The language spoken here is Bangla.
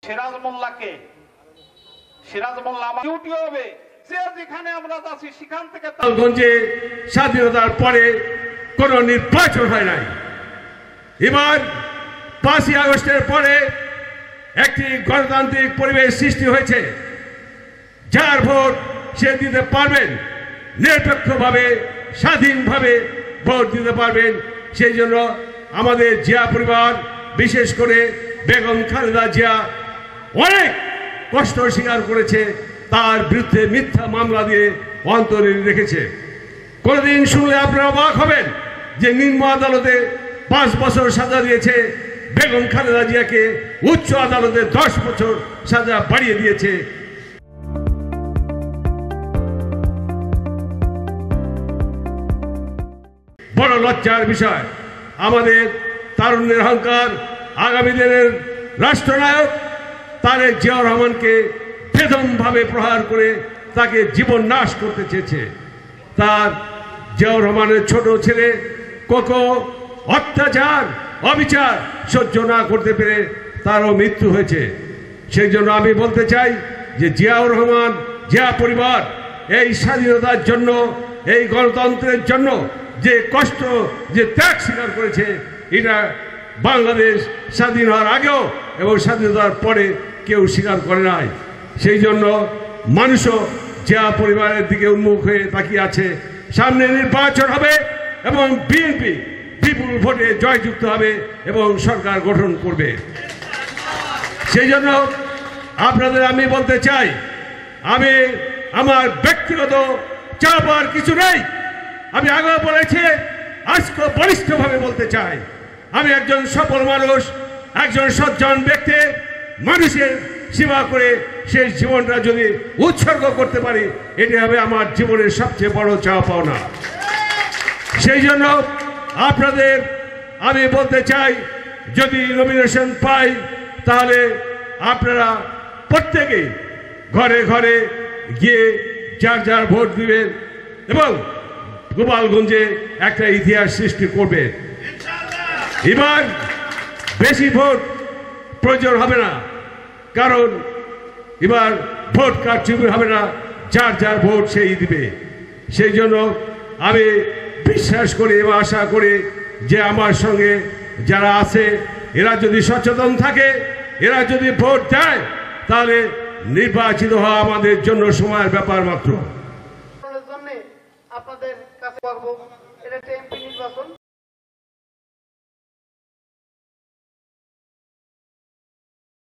সিরাজ মোল্লাকে সিরাজ মোল্লা আমার ডিউটি হবে যে যেখানে আমরা যাচ্ছি সেখান থেকে গোপালগঞ্জে স্বাধীনতার পরে কোন নির্বাচন হয় নাই। এবার 5ই আগস্টের পরে একটি গণতান্ত্রিক পরিবেশ সৃষ্টি হয়েছে। যার ভোট সে দিতে পারবেন, নিরপেক্ষভাবে স্বাধীনভাবে ভোট দিতে পারবেন। সেই জন্য আমাদের জিয়া পরিবার, বিশেষ করে বেগম খালেদা জিয়া অনেক কষ্ট স্বীকার করেছে, তার বিরুদ্ধে মিথ্যা মামলা দিয়ে অন্তরে রেখেছে। কোনদিন শুনলে আপনারা অবাক হবেন যে নিম্ন আদালতে 5 বছর সাজা দিয়েছে, বেগম খালেদা জিয়াকে উচ্চ আদালতে 10 বছর সাজা বাড়িয়ে দিয়েছে। বড় লজ্জার বিষয়, আমাদের তারুণ্যের অহংকার, আগামী দিনের রাষ্ট্রনায়ক তারেক জিয়া রহমানকে বেদমভাবে প্রহার করে তাকে জীবন নাশ করতে চেয়েছে। তার জিয়াউর রহমানের ছোট ছেলে কোকো অত্যাচার অবিচার সহ্য না করতে পেরে তারও মৃত্যু হয়েছে। সেই জন্য আমি বলতে চাই যে জিয়াউর রহমান, জিয়া পরিবার এই স্বাধীনতার জন্য, এই গণতন্ত্রের জন্য যে কষ্ট, যে ত্যাগ স্বীকার করেছে, এটা বাংলাদেশ স্বাধীন হওয়ার আগেও এবং স্বাধীনতার পরে কেউ স্বীকার করে নাই। সেই জন্য মানুষও জিয়া পরিবারের দিকে উন্মুখ হয়ে তাকিয়ে আছে। সামনে নির্বাচন হবে এবং বিএনপি বিপুল ভোটে জয়যুক্ত হবে এবং সরকার গঠন করবে। সেই জন্য আপনাদের আমি বলতে চাই, আমি আমার ব্যক্তিগত চাপার কিছু নেই। আমি আগে বলেছি, আজকে বলিষ্ঠভাবে বলতে চাই, আমি একজন সফল মানুষ, একজন সজ্জন ব্যক্তি, মানুষের সেবা করে সেই জীবনটা যদি উৎসর্গ করতে পারি, এটি হবে আমার জীবনের সবচেয়ে বড় চাওয়া পাওনা। সেই জন্য আপনাদের আমি বলতে চাই, যদি নমিনেশন পাই তাহলে আপনারা প্রত্যেকেই ঘরে ঘরে গিয়ে যার যার ভোট দিবেন এবং গোপালগঞ্জে একটা ইতিহাস সৃষ্টি করবে। এবার বেশি ভোট প্রয়োজন হবে না, কারণ এবার ভোট কারচুপি হবে না, যার যার ভোট সেই দিবে। সেই জন্য আমি বিশ্বাস করি এবং আশা করি যে আমার সঙ্গে যারা আছে এরা যদি সচেতন থাকে, এরা যদি ভোট দেয়, তাহলে নির্বাচিত হওয়া আমাদের জন্য সময়ের ব্যাপার মাত্র। আপনাদের কাছে এটা এমপি নির্বাচন।